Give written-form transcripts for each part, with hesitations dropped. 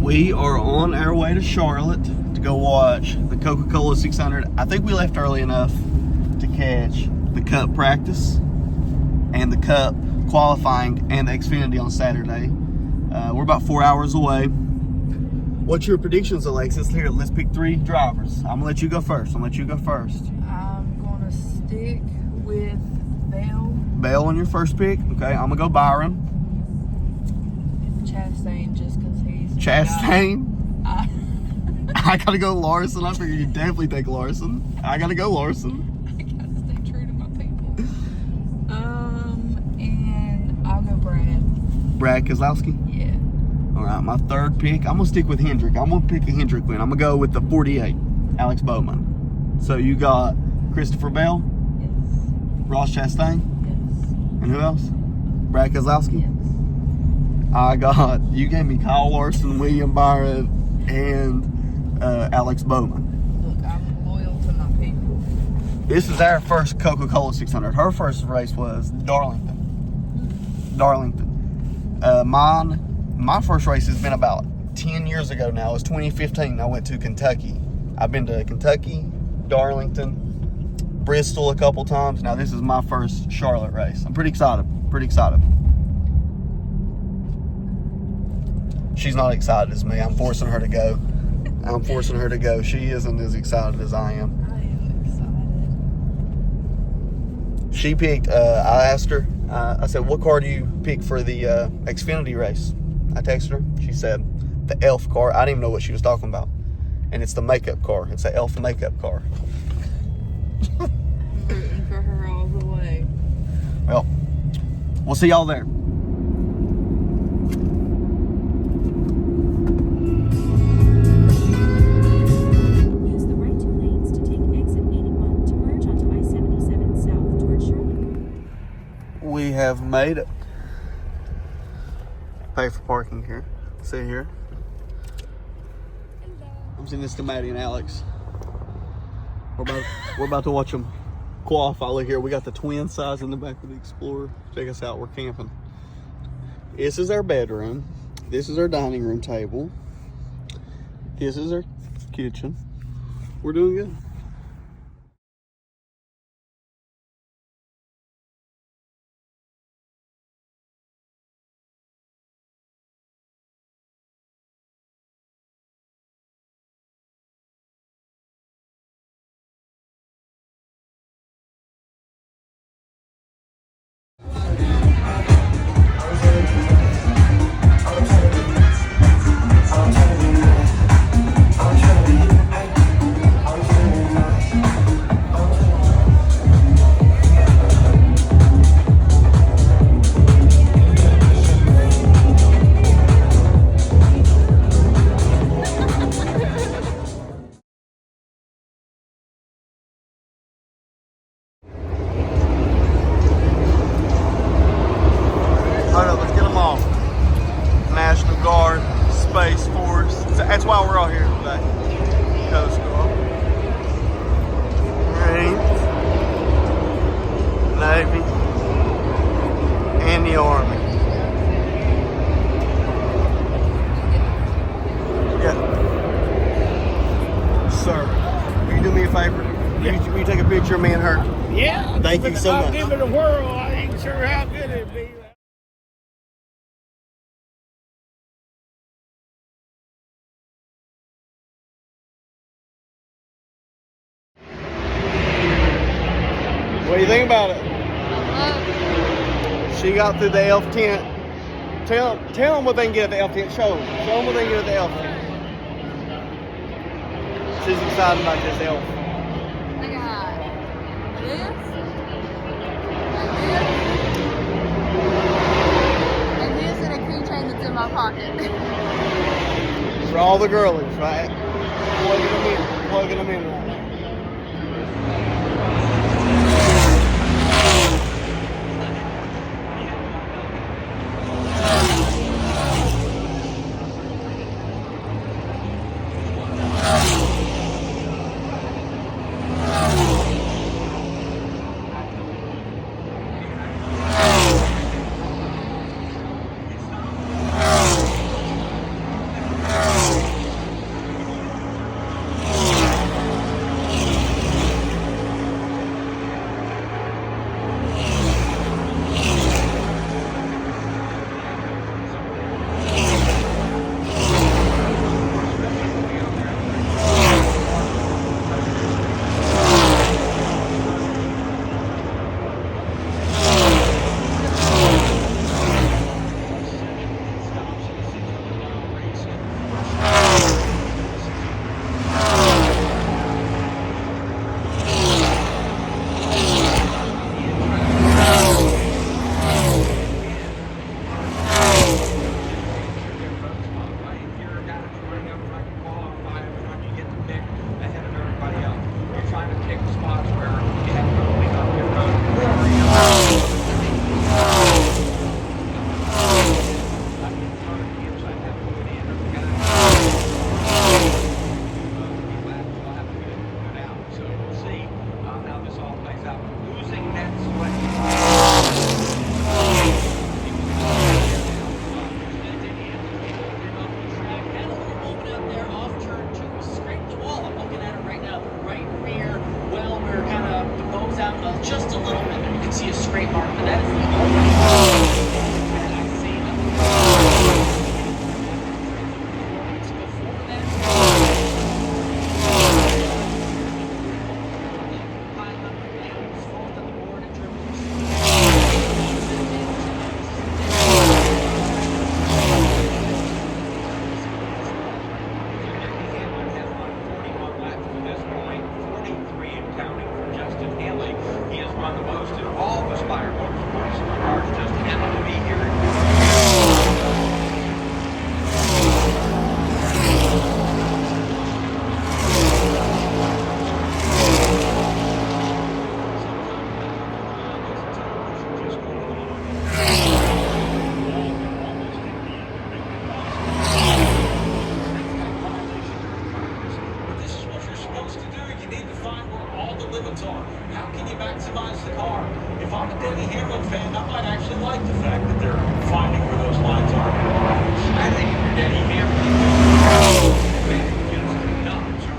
We are on our way to Charlotte to go watch the Coca-Cola 600. I think we left early enough to catch the Cup practice and the Cup qualifying and the Xfinity on Saturday. We're about 4 hours away. What's your predictions, Alexis? Here, let's pick 3 drivers. I'm going to let you go first. I'm going to stick with Bell. Bell on your first pick. Okay, I'm going to go Byron. Chastain, just because he's... Chastain? I got to go Larson. I figured you'd definitely take Larson. I got to go Larson. I got to stay true to my people. And I'll go Brad. Brad Keselowski? Yeah. All right, my third pick, I'm going to stick with Hendrick. I'm going to pick a Hendrick win. I'm going to go with the 48, Alex Bowman. So you got Christopher Bell? Yes. Ross Chastain? Yes. And who else? Brad Keselowski? Yes. You gave me Kyle Larson, William Byron, and Alex Bowman. Look, I'm loyal to my people. This is our first Coca-Cola 600. Her first race was Darlington. My first race has been about 10 years ago now. It was 2015. I went to Kentucky. I've been to Kentucky, Darlington, Bristol a couple times. Now this is my first Charlotte race. I'm pretty excited. She's not excited as me. I'm forcing her to go. She isn't as excited as I am. I am excited. She picked, I asked her, I said, what car do you pick for the Xfinity race? I texted her. She said, the Elf car. I didn't even know what she was talking about. And it's the makeup car. It's the Elf makeup car. I'm rooting for her all the way. Well, we'll see y'all there. Use the right 2 lanes to take exit 81 to merge onto I-77 south towards Charlotte. We have made it. Pay for parking here. See here. I'm sending this to Maddie and Alex. We're about to watch them qualify. Look here, we got the twin size in the back of the Explorer. Check us out, we're camping. This is our bedroom. This is our dining room table. This is our kitchen. We're doing good. National Guard, Space Force. That's why we're all here today. Coast Guard, Marines, Navy, and the Army. Yeah. Sir, will you do me a favor? Yeah. Will you take a picture of me and her? Yeah. Thank you so much. I'll give it a whirl. I ain't sure how good it'd be. What do you think about it? She got through the elf tent. Tell them what they can get at the elf tent. Show them what they can get at the elf tent. She's excited about this elf. I got this, and this, and a keychain that's in my pocket. For all the girlies, right? Plugging them in right now.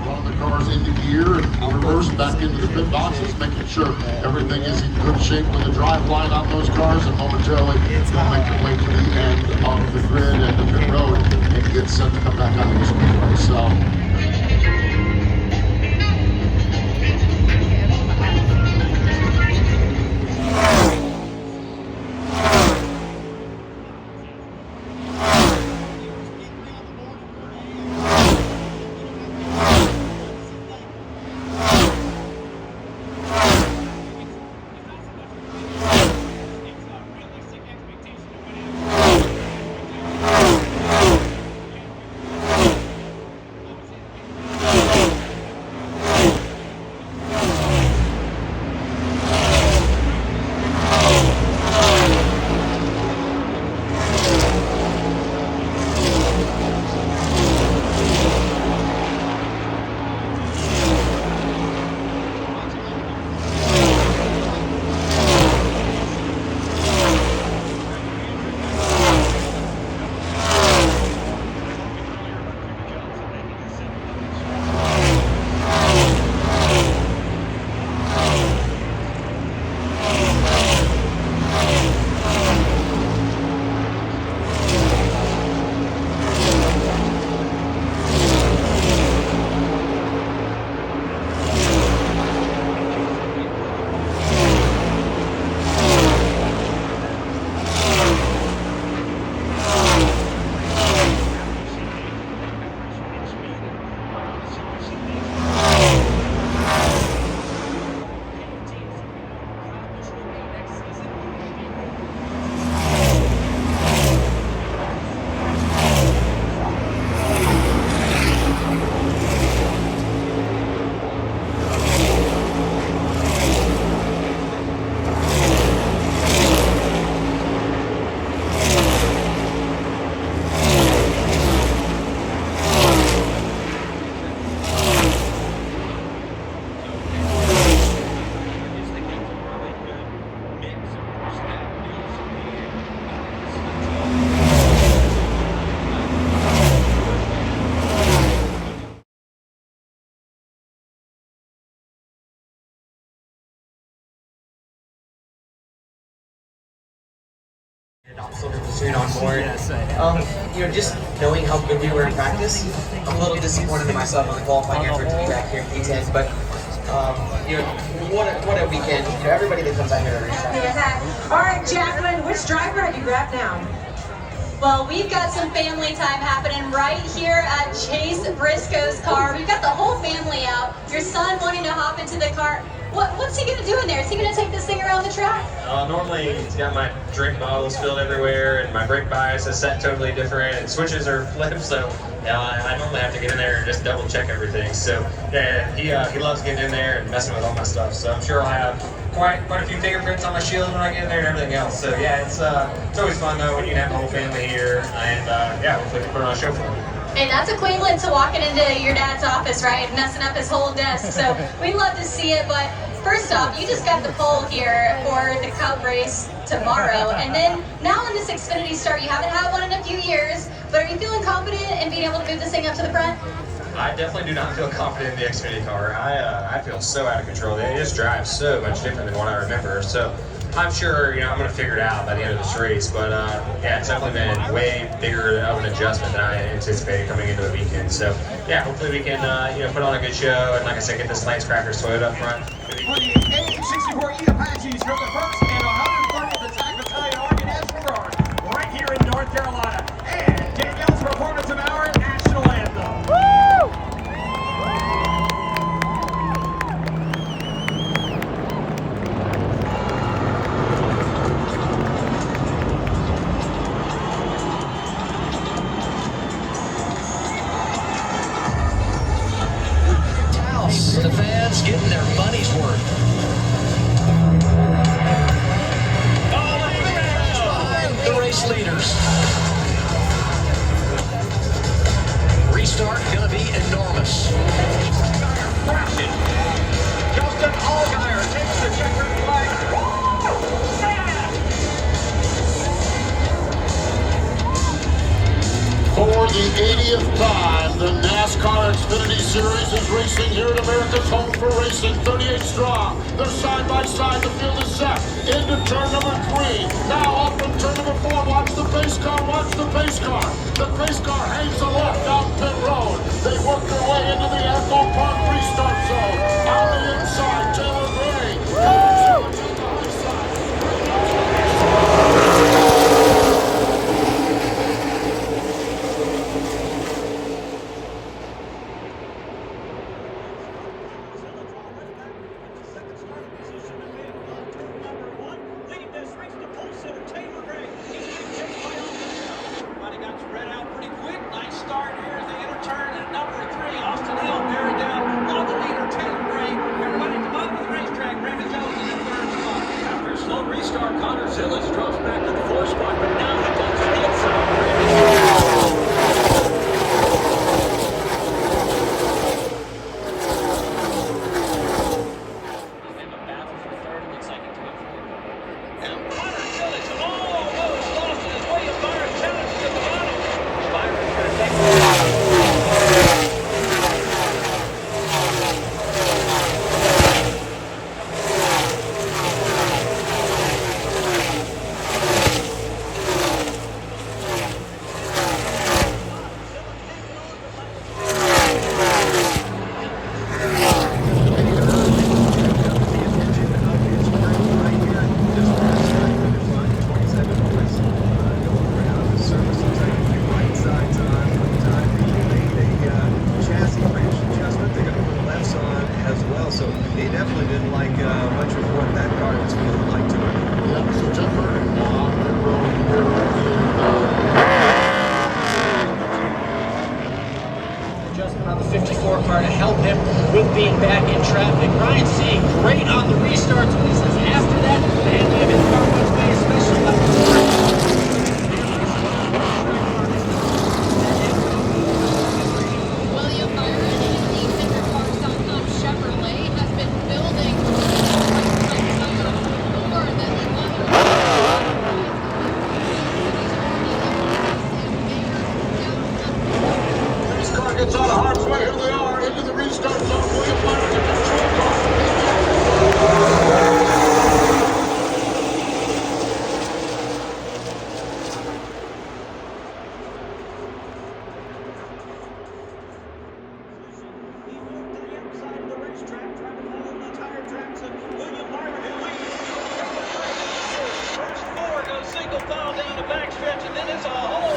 Run the cars into gear and reverse back into the pit boxes, making sure everything is in good shape with the drive line on those cars, and momentarily they'll make their way to the end of the grid and the pit road and get set to come back out of the speedway. So. Sort of pursuit on board. Just knowing how good we were in practice, I'm a little disappointed in myself on the qualifying effort to be back here in P10. But what a weekend! Everybody that comes out here to racetrack. Yeah. All right, Jacqueline, which driver have you grabbed now? Well, we've got some family time happening right here at Chase Briscoe's car. We've got the whole family out. Your son wanting to hop into the car. What's he going to do in there? Is he going to take this thing around the track? Normally, he's got my drink bottles filled everywhere, and my brake bias is set totally different, and switches are flipped, so I normally have to get in there and just double check everything. So, yeah, he loves getting in there and messing with all my stuff. So I'm sure I'll have quite a few fingerprints on my shield when I get in there and everything else. So, yeah, it's always fun, though, when you can have the whole family here, and, yeah, hopefully we can put on a show for them. And that's equivalent to walking into your dad's office, right? Messing up his whole desk. So we'd love to see it, but first off, you just got the pole here for the Cup race tomorrow. And then now in this Xfinity start, you haven't had one in a few years, but are you feeling confident in being able to move this thing up to the front? I definitely do not feel confident in the Xfinity car. I feel so out of control. It just drives so much different than what I remember. So I'm sure, I'm going to figure it out by the end of this race, but yeah, it's definitely been way bigger of an adjustment than I anticipated coming into the weekend. So yeah, hopefully we can, put on a good show, and like I said, get this Lance Crackers Toyota up front. For the A64E Apaches from the 1st and 130th Attack Battalion Arkansas Brigade, right here in North Carolina, and Danielle's performance of our national anthem. Woo! The fans getting their money's worth. Behind the race leaders. Restart gonna be enormous. Justin Allgaier takes the checkered flag. For the 80th time, the NASCAR Xfinity Series is racing here at America's home for racing. 38 strong. They're side by side. The field is set. Into turn number 3. Now up in turn number 4. Watch the pace car. Watch the pace car. The pace car hangs a left down pit road. They work their way into the Echo Park restart zone. On the inside, Taylor Gray. On the 54 car to help him with being back in traffic. Ryan seeing great on the restarts, but he says after that, the handling of his car was way, especially left. William Byron and the HinderCars.com Chevrolet has been building more than the This car gets out of harm's way. Here they are into the restart zone. William Byron to control car. Single file down the backstretch, and then it's a whole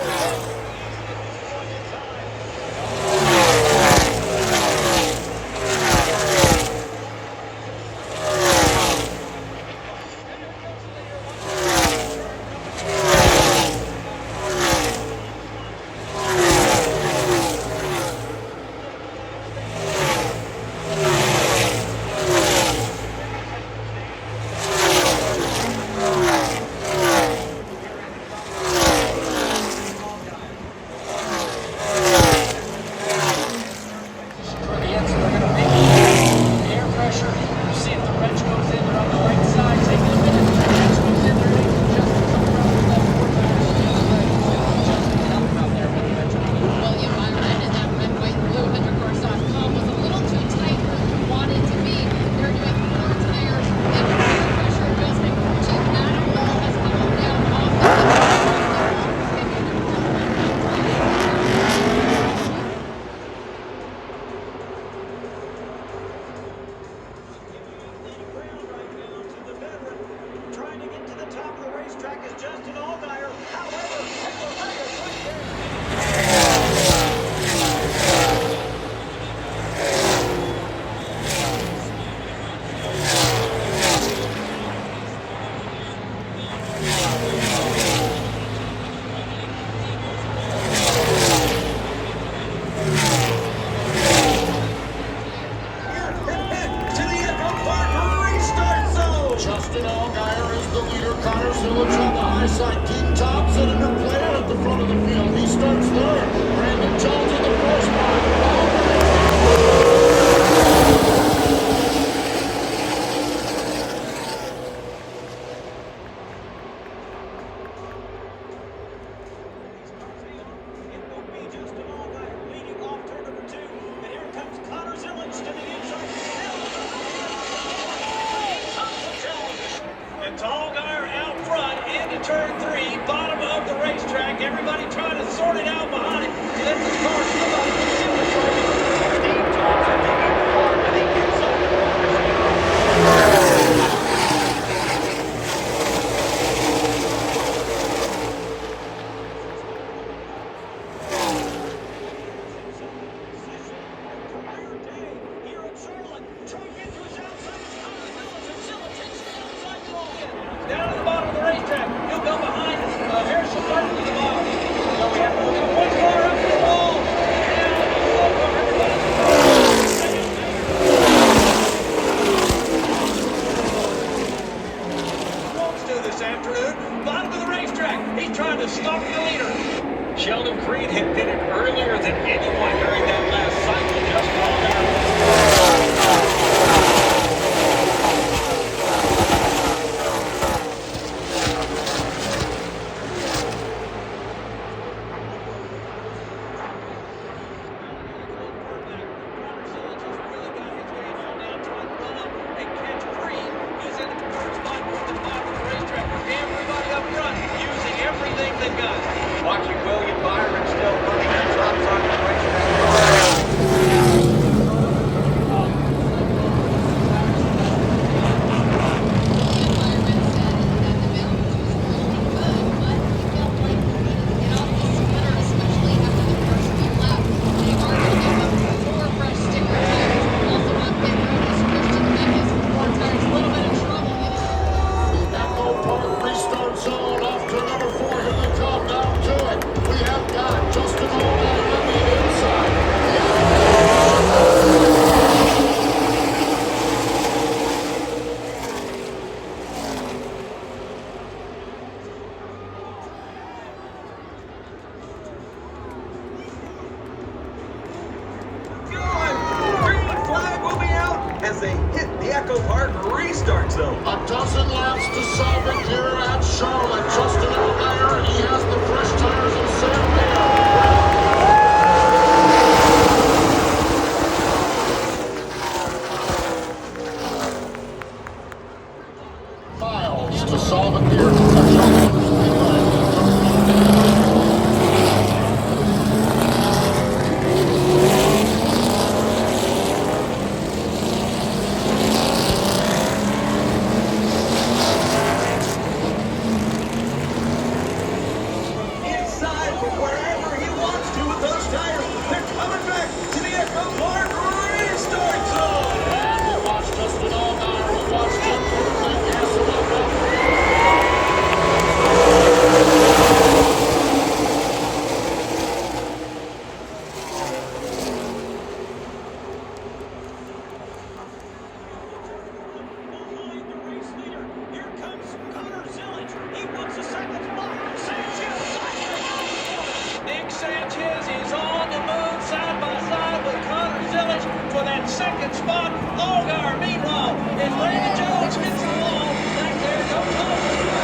as they hit the Echo Park restart zone. A dozen laps to solve it here at Charlotte. Justin Allgaier, he has the fresh tires of Sam Mayer. Miles to solve it here at Charlotte. Inside from wherever he wants to with those tires. They're coming back to the Echo Park restart zone. And we'll watch Justin Allgaier. We'll watch Jim Cruz and gas it up. Nick Sanchez is on the move side by side with Connor Zillage for that second spot. Allgaier, meanwhile, as Landon Jones hits the wall, back there goes Allgaier.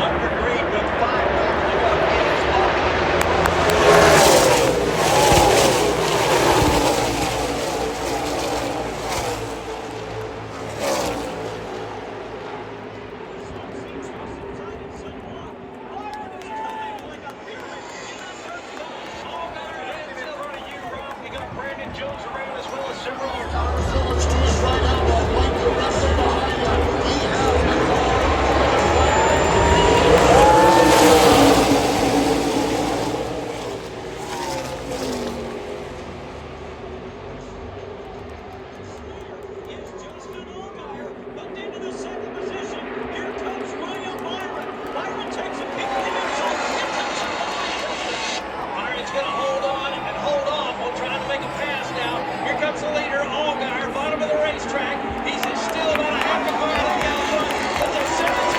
Under green with 5 laps to go in his ball. Jones around as well as several Village to his right elbow. Blake the rest of behind him. He has Byron's going to hold on and hold off while trying to make a pass now. Here comes the leader, Allgaier, bottom of the racetrack. He's still about a half a car left out front, but there's 17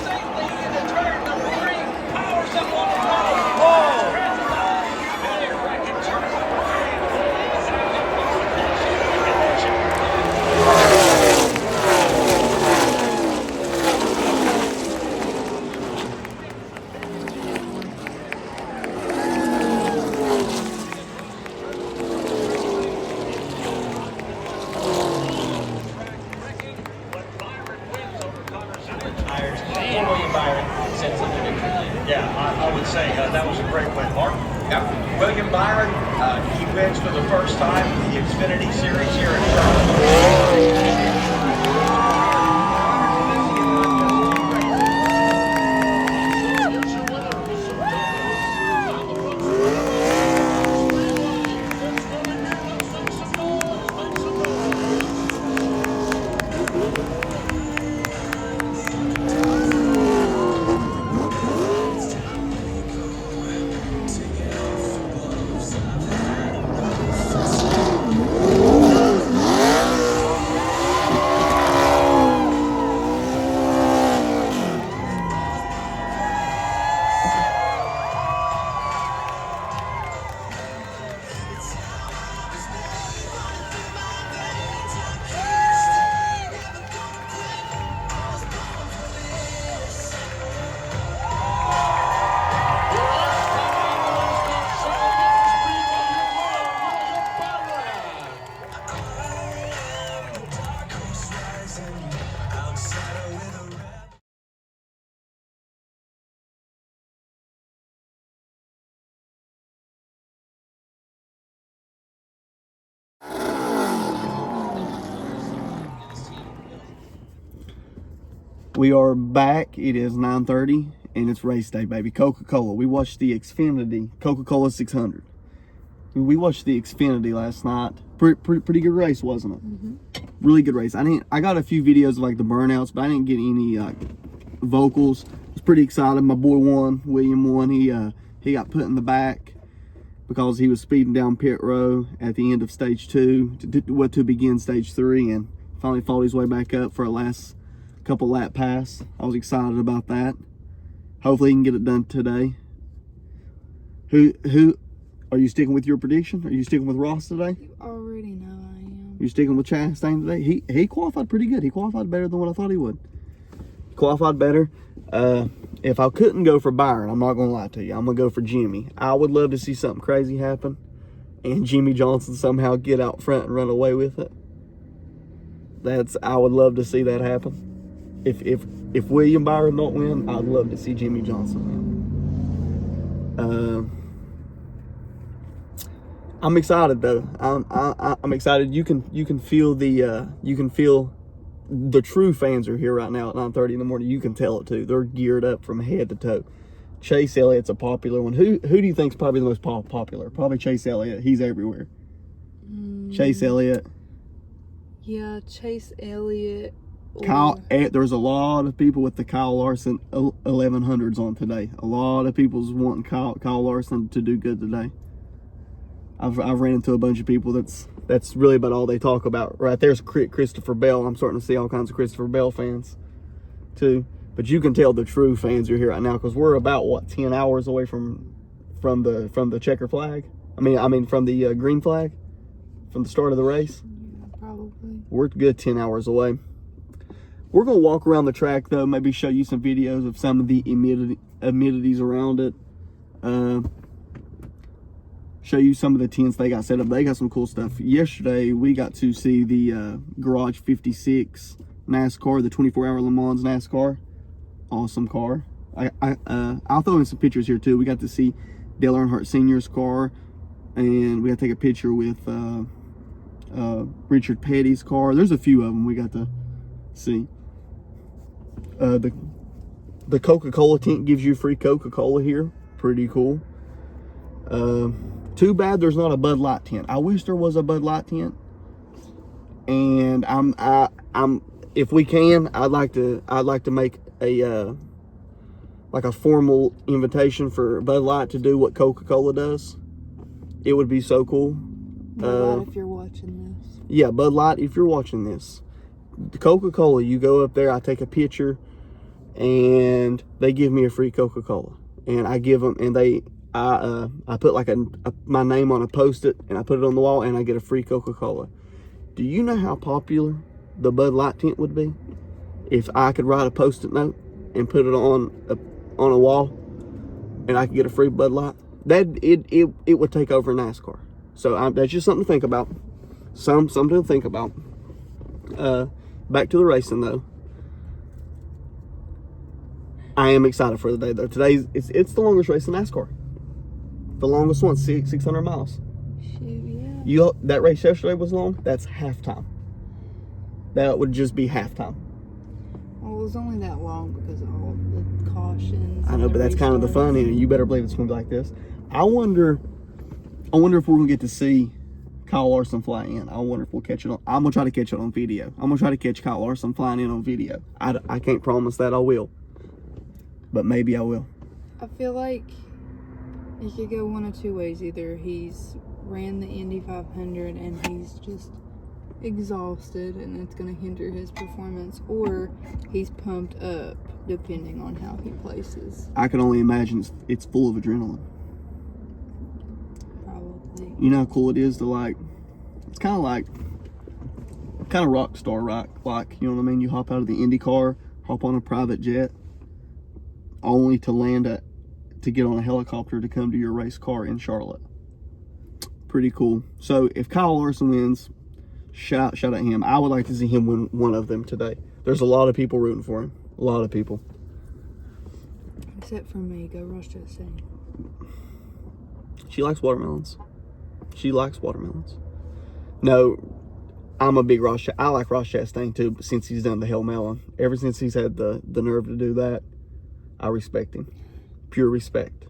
safely into turn number 3. Powers up on the road. Nerve-wracking turn number 3. William Byron said something different. Yeah, I would say that was a great win, Mark. Yeah, William Byron, he wins for the first time in the Xfinity Series here in Charlotte. We are back. It is 9:30 and it's race day, baby. Coca-Cola. We watched the Xfinity Coca-Cola 600. We watched the Xfinity last night. Pretty good race, wasn't it? Really good race. I got a few videos of like the burnouts, but I didn't get any vocals. I was pretty excited. My boy won. William won. He got put in the back because he was speeding down pit row at the end of stage 2 to begin stage 3, and finally fought his way back up for a last couple lap pass. I was excited about that. Hopefully he can get it done today. Who are you sticking with your prediction? Are you sticking with Ross today? You already know I am. You sticking with Chastain today? He qualified pretty good. He qualified better than what I thought he would. Qualified better. If I couldn't go for Byron, I'm not gonna lie to you, I'm gonna go for Jimmy. I would love to see something crazy happen and Jimmy Johnson somehow get out front and run away with it. I would love to see that happen. If William Byron don't win, I'd love to see Jimmy Johnson win. I'm excited though. I'm excited. You can feel the true fans are here right now at 9:30 in the morning. You can tell it too. They're geared up from head to toe. Chase Elliott's a popular one. Who do you think's probably the most popular? Probably Chase Elliott. He's everywhere. Chase Elliott. Yeah, Chase Elliott. There's a lot of people with the Kyle Larson 1100s on today. A lot of people's wanting Kyle Larson to do good today. I've ran into a bunch of people that's really about all they talk about. Right there's Christopher Bell. I'm starting to see all kinds of Christopher Bell fans too. But you can tell the true fans are here right now because we're about what 10 hours away from the checker flag. I mean from the green flag, from the start of the race. Yeah, probably. We're a good 10 hours away. We're gonna walk around the track though. Maybe show you some videos of some of the amenities around it. Show you some of the tents they got set up. They got some cool stuff. Yesterday we got to see the Garage 56 NASCAR, the 24-hour Le Mans NASCAR. Awesome car. I'll throw in some pictures here too. We got to see Dale Earnhardt Sr.'s car, and we got to take a picture with Richard Petty's car. There's a few of them we got to see. The Coca-Cola tent gives you free Coca-Cola here. Pretty cool. Too bad there's not a Bud Light tent. I wish there was a Bud Light tent. And I'm if we can, I'd like to make a like a formal invitation for Bud Light to do what Coca-Cola does. It would be so cool. Bud Light, if you're watching this. Yeah, Bud Light, if you're watching this. Coca-Cola, you go up there, I take a picture, and they give me a free Coca-Cola. And I give them, and I put like my name on a Post-it, and I put it on the wall, and I get a free Coca-Cola. Do you know how popular the Bud Light tent would be if I could write a Post-it note and put it on a wall, and I could get a free Bud Light? It would take over NASCAR. So that's just something to think about. Something to think about. Back to the racing though. I am excited for the day though. Today it's the longest race in NASCAR. The longest one, 600 miles. Shoot, yeah. That race yesterday was long. That's halftime. That would just be halftime. Well, it was only that long because of all the cautions. I know, but that's kind of the fun in it. You better believe it's going to be like this. I wonder if we're going to get to see Kyle Larson fly in. I wonder if we'll catch it on. I'm going to try to catch it on video. I'm going to try to catch Kyle Larson flying in on video. I can't promise that I will, but maybe I will. I feel like it could go one of two ways. Either he's ran the Indy 500 and he's just exhausted and it's going to hinder his performance, or he's pumped up depending on how he places. I can only imagine it's full of adrenaline. Probably. You know how cool it is to it's kind of rock star rock, you know what I mean? You hop out of the Indy car, hop on a private jet, only to to get on a helicopter to come to your race car in Charlotte. Pretty cool. So if Kyle Larson wins, shout at him. I would like to see him win one of them today. There's a lot of people rooting for him. A lot of people. Except for me. Go Ross Chastain. She likes watermelons. No, I'm a big I like Ross Chastain too, but since he's done the Hell Melon, ever since he's had the nerve to do that, I respect him. Pure respect.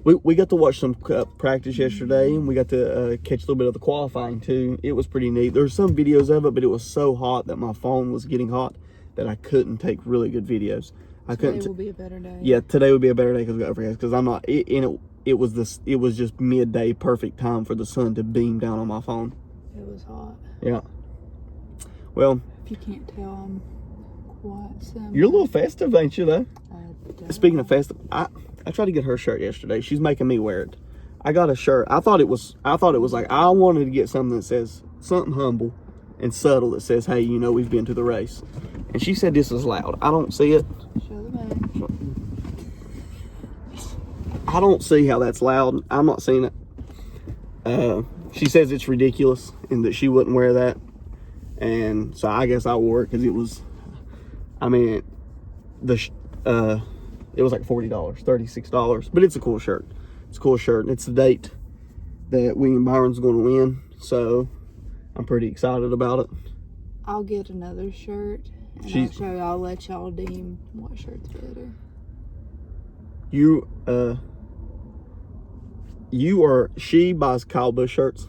We got to watch some practice yesterday, and we got to catch a little bit of the qualifying too. It was pretty neat. There's some videos of it, but it was so hot that my phone was getting hot that I couldn't take really good videos. Today will be a better day. Yeah, today would be a better day because we got overcast. Because I'm not It was just midday, perfect time for the sun to beam down on my phone. It was hot. Yeah. Well, if you can't tell, I'm quite some. you're a little festive, ain't you, though? I Speaking of festive, I tried to get her shirt yesterday. She's making me wear it. I got a shirt. I thought it was like, I wanted to get something that says something humble and subtle that says, hey, you know, we've been to the race. And she said this is loud. I don't see it. Show the back. I don't see how that's loud. I'm not seeing it. She says it's ridiculous and that she wouldn't wear that. And so I guess I wore it because it was, I mean, it was like $40, $36. But it's a cool shirt. It's a cool shirt. And it's the date that William Byron's going to win. So I'm pretty excited about it. I'll get another shirt. And I'll let y'all deem what shirt's better. She buys Kyle Busch shirts.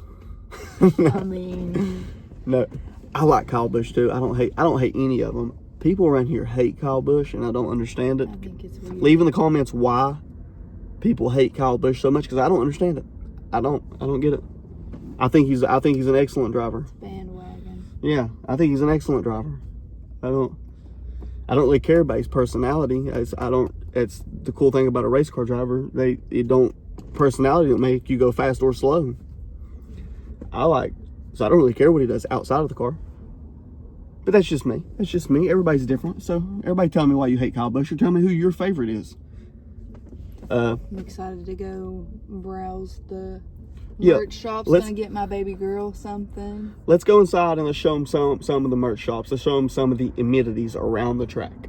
I mean, no, I like Kyle Busch too. I don't hate any of them. People around here hate Kyle Busch, and I don't understand it. I think it's weird. Leave in the comments why people hate Kyle Busch so much, because I don't understand it. I don't get it. I think he's an excellent driver. It's bandwagon. Yeah, I think he's an excellent driver. I don't really care about his personality. It's the cool thing about a race car driver. Personality don't make you go fast or slow. So I don't really care what he does outside of the car. But that's just me. That's just me. Everybody's different. So everybody tell me why you hate Kyle Busch, or tell me who your favorite is. I'm excited to go browse the merch shops. Gonna get my baby girl something. Let's go inside and let's show them some of the merch shops. Let's show them some of the amenities around the track.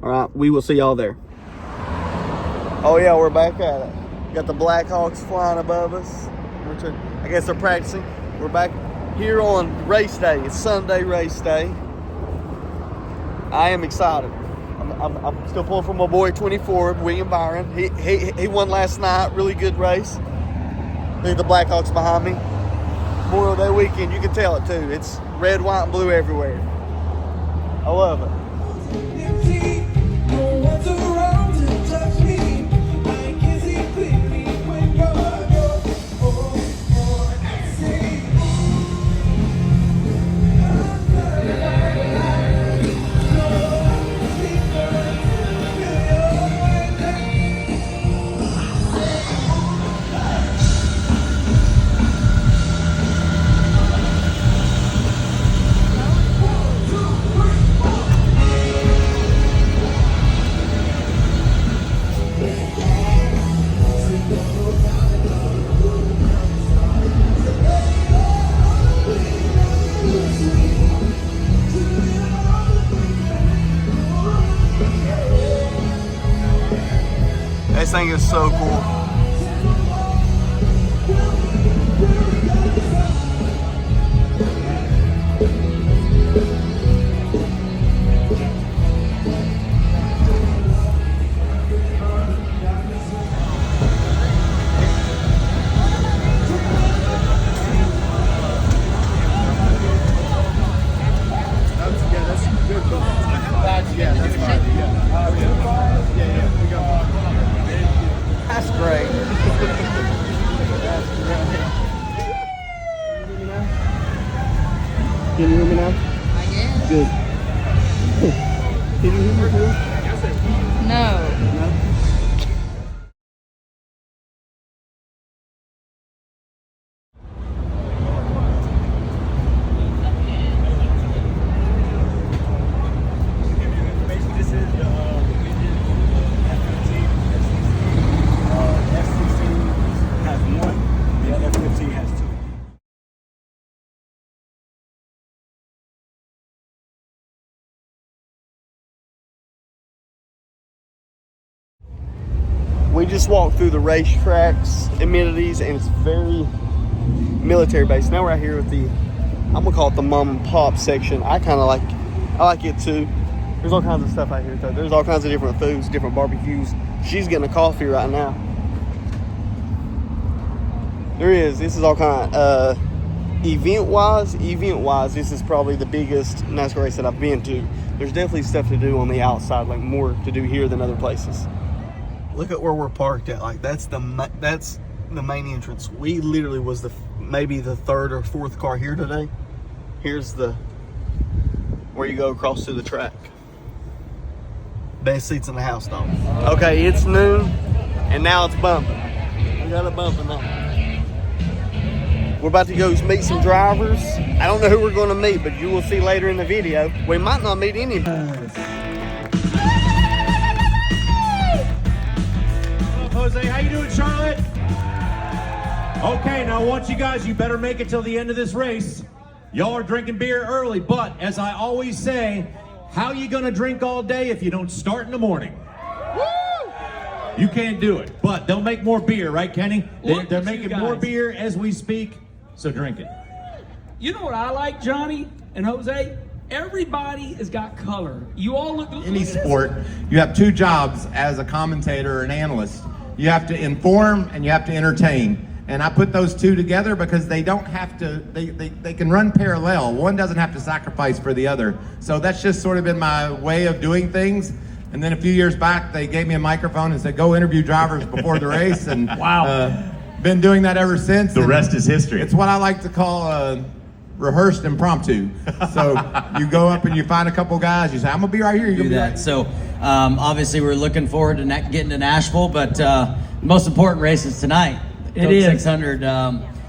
All right, we will see y'all there. Oh yeah, we're back at it. Got the Blackhawks flying above us. I guess they're practicing. We're back here on race day. It's Sunday race day. I am excited. I'm still pulling for my boy 24, William Byron. He won last night. Really good race. Look at the Blackhawks behind me. Memorial Day weekend, you can tell it too. It's red, white, and blue everywhere. I love it. This thing is so cool. That's great. Can you hear me now? I guess. Good. Can you hear me too? No. This is the F-15. F-16 has one. The F-15 has two. We just walked through the racetrack's amenities, and it's very military based. Now we're out here with I'm gonna call it the mom and pop section. I like it too. There's all kinds of stuff out here though. There's all kinds of different foods, different barbecues. She's getting a coffee right now. There is. This is all kind of event wise, this is probably the biggest NASCAR race that I've been to. There's definitely stuff to do on the outside, like more to do here than other places. Look at where we're parked at. Like that's the main entrance. We literally was maybe the third or fourth car here today. Here's the where you go across to the track. Best seats in the house, dog. Okay, it's noon, and now it's bumping. We got it bumping now. We're about to go meet some drivers. I don't know who we're going to meet, but you will see later in the video. We might not meet any. Jose, how you doing, Charlotte? Okay, now I want you guys, you better make it till the end of this race. Y'all are drinking beer early, but as I always say, how you gonna drink all day if you don't start in the morning? Woo! You can't do it, but they'll make more beer, right, Kenny? They're making more beer as we speak, so drink it. You know what I like, Johnny and Jose? Everybody has got color. You all look. Any sport, you have two jobs as a commentator or an analyst. You have to inform and you have to entertain. And I put those two together because they don't have to, they can run parallel. One doesn't have to sacrifice for the other. So that's just sort of been my way of doing things. And then a few years back, they gave me a microphone and said, go interview drivers before the race. And wow. Been doing that ever since. The rest is history. It's what I like to call rehearsed impromptu. So you go up and you find a couple guys, you say, I'm gonna be right here. You're gonna be that. right. So obviously we're looking forward to getting to Nashville, but the most important race is tonight. Coke 600,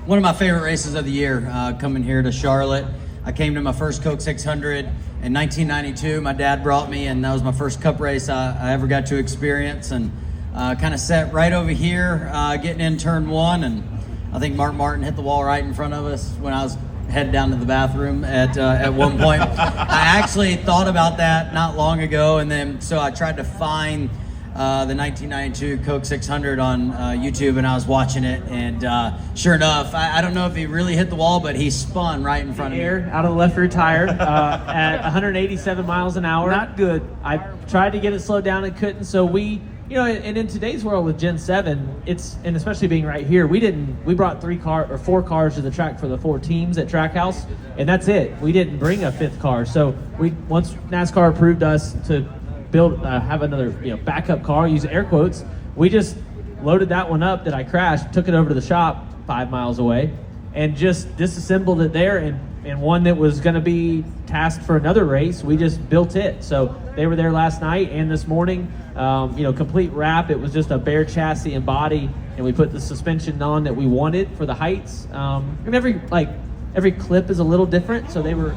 one of my favorite races of the year, coming here to Charlotte. I came to my first Coke 600 in 1992. My dad brought me, and that was my first cup race I ever got to experience, and kind of sat right over here, getting in turn one, and I think Mark Martin hit the wall right in front of us when I was headed down to the bathroom at one point. I actually thought about that not long ago, and then so I tried to find the 1992 Coke 600 on YouTube, and I was watching it, and sure enough, I don't know if he really hit the wall, but he spun right in front of me. Out of the left rear tire at 187 miles an hour. Not good. I tried to get it slowed down and couldn't, so we, you know, and in today's world with Gen 7, and especially being right here, we brought 4 cars to the track for the 4 teams at Trackhouse, and that's it. We didn't bring a 5th car, so once NASCAR approved us to have another backup car, use air quotes, we just loaded that one up that I crashed, took it over to the shop 5 miles away, and just disassembled it there, and one that was going to be tasked for another race, we just built it. So they were there last night and this morning, complete wrap. It was just a bare chassis and body, and we put the suspension on that we wanted for the heights, and every clip is a little different, so they were.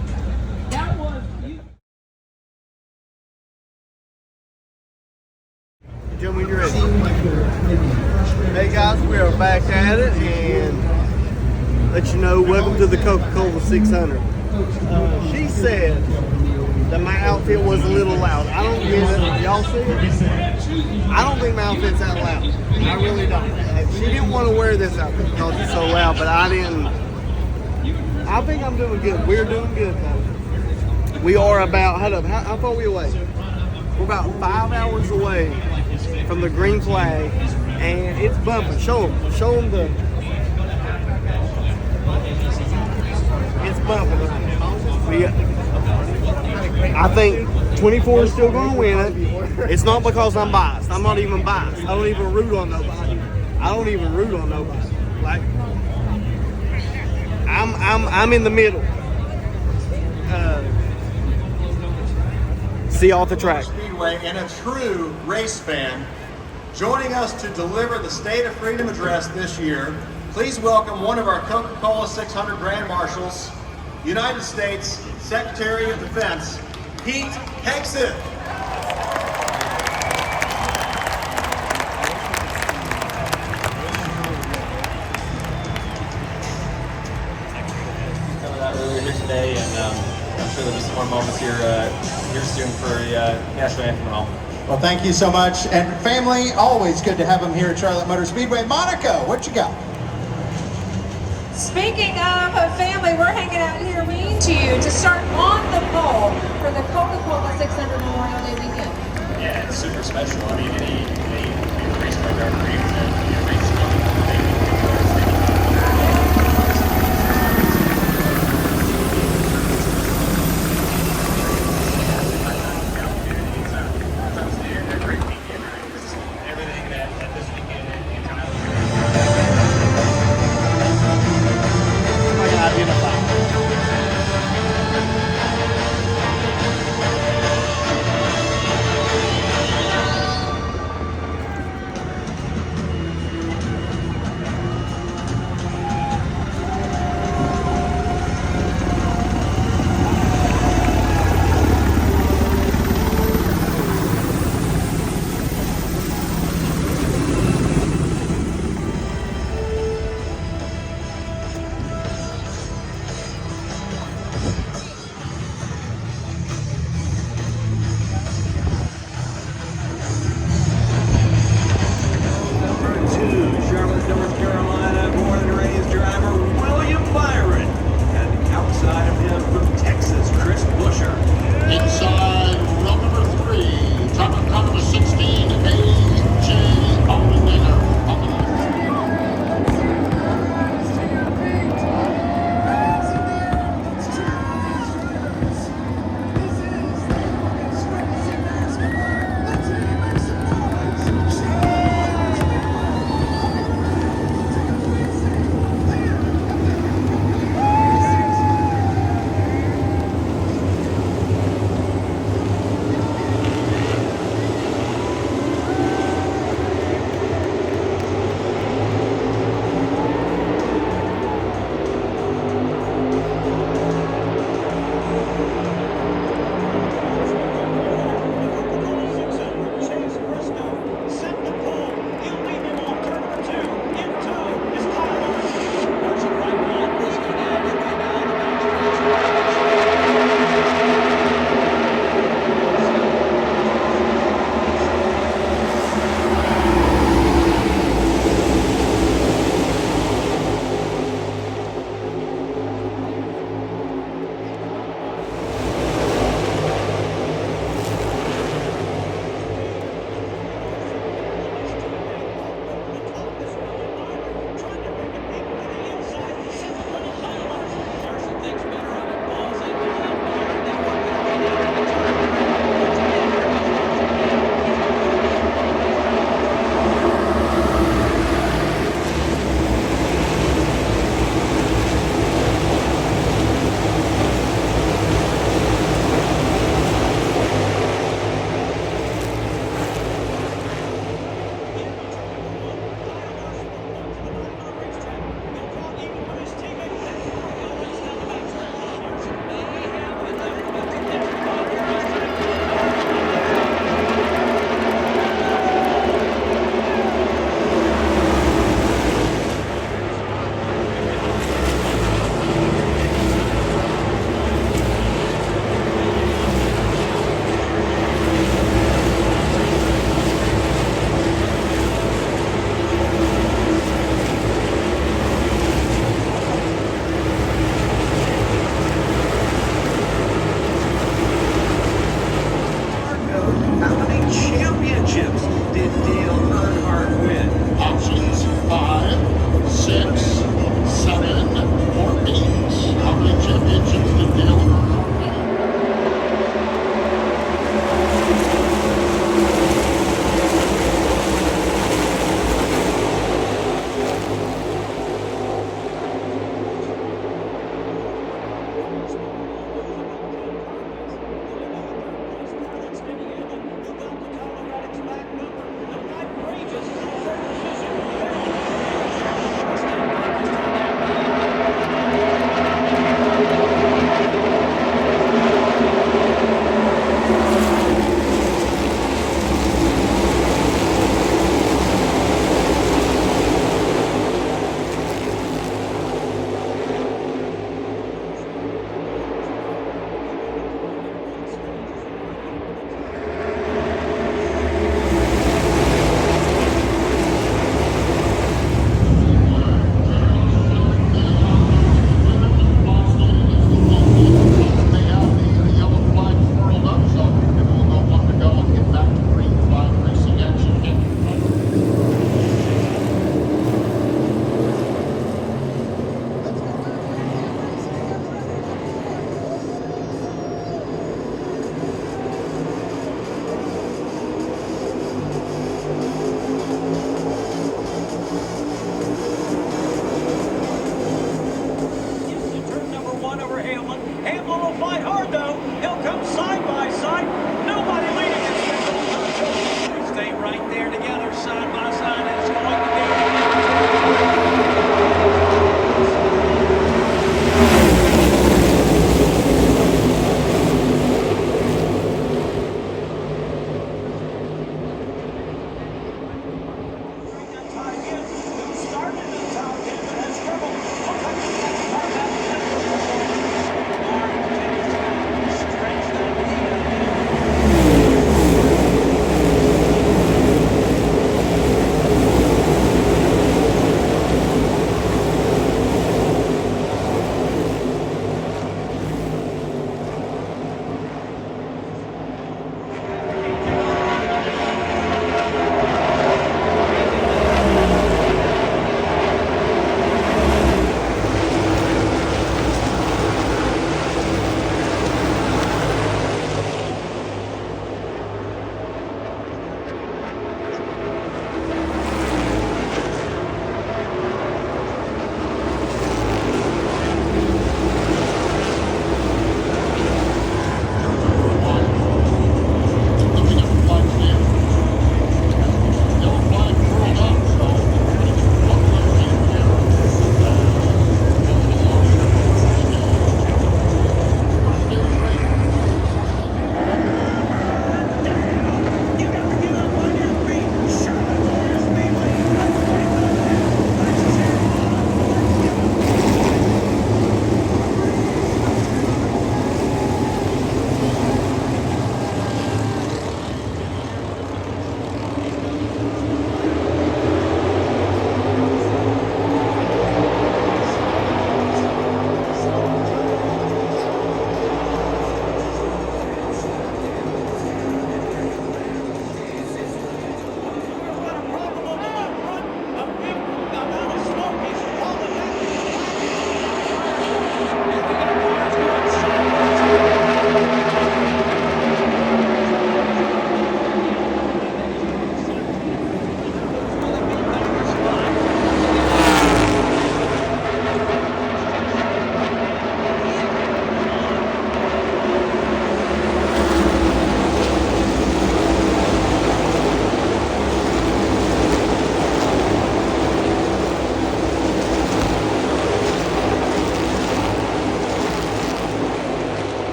Jim, when you're ready. Hey guys, we are back at it, and let you know, welcome to the Coca-Cola 600. She said that my outfit was a little loud. I don't get it. Y'all see it? I don't think my outfit's that loud. I really don't. She didn't want to wear this outfit because it's so loud, but I didn't. I think I'm doing good. We're doing good, though. We are about, how far are we away? We're about 5 hours away from the green flag, and it's bumping. Show them the. It's bumping. I think 24 is still going to win it. It's not because I'm biased. I'm not even biased. I don't even root on nobody. Like, I'm in the middle. See you off the track. Speedway and a true race fan. Joining us to deliver the State of Freedom address this year, please welcome one of our Coca-Cola 600 Grand Marshals, United States Secretary of Defense, Pete Hegson. Earlier here today, and I'm sure there'll be some more moments here soon for the national anthem and all. Well, thank you so much. And family, always good to have them here at Charlotte Motor Speedway. Monica, what you got? Speaking of family, we're hanging out here to you to start on the pole for the Coca-Cola 600 Memorial Day weekend. Yeah, it's super special. I mean, any race car driver dreams of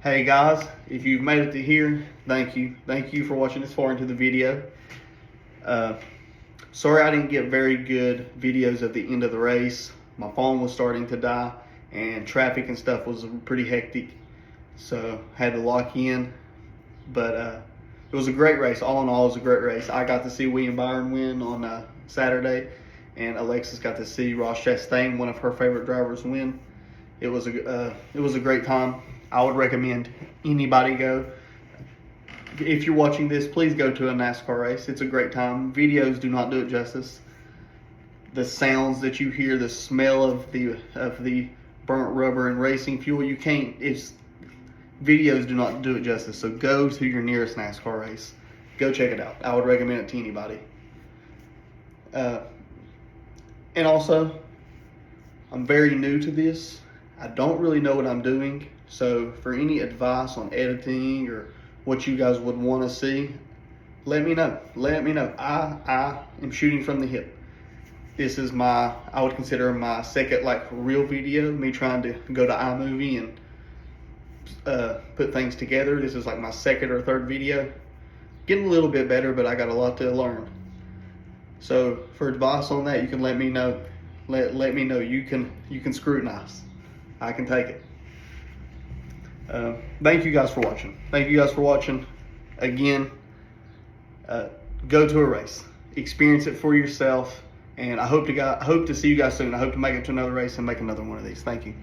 Hey guys, if you've made it to here, thank you. Thank you for watching this far into the video. Sorry I didn't get very good videos at the end of the race. My phone was starting to die and traffic and stuff was pretty hectic. So had to lock in. But it was a great race. All in all, it was a great race. I got to see William Byron win on Saturday, and Alexis got to see Ross Chastain, one of her favorite drivers, win. It was a great time. I would recommend anybody go. If you're watching this, please go to a NASCAR race. It's a great time. Videos do not do it justice. The sounds that you hear, the smell of the burnt rubber and racing fuel, you can't. Videos do not do it justice. So go to your nearest NASCAR race. Go check it out. I would recommend it to anybody. And also, I'm very new to this. I don't really know what I'm doing. So for any advice on editing or what you guys would want to see, let me know. Let me know. I am shooting from the hip. This is I would consider my second real video, me trying to go to iMovie and put things together. This is like my second or third video. Getting a little bit better, but I got a lot to learn. So for advice on that, you can let me know. Let me know. You can scrutinize. I can take it. Thank you guys for watching. Thank you guys for watching. Again, go to a race, experience it for yourself, and I hope to see you guys soon. I hope to make it to another race and make another one of these. Thank you.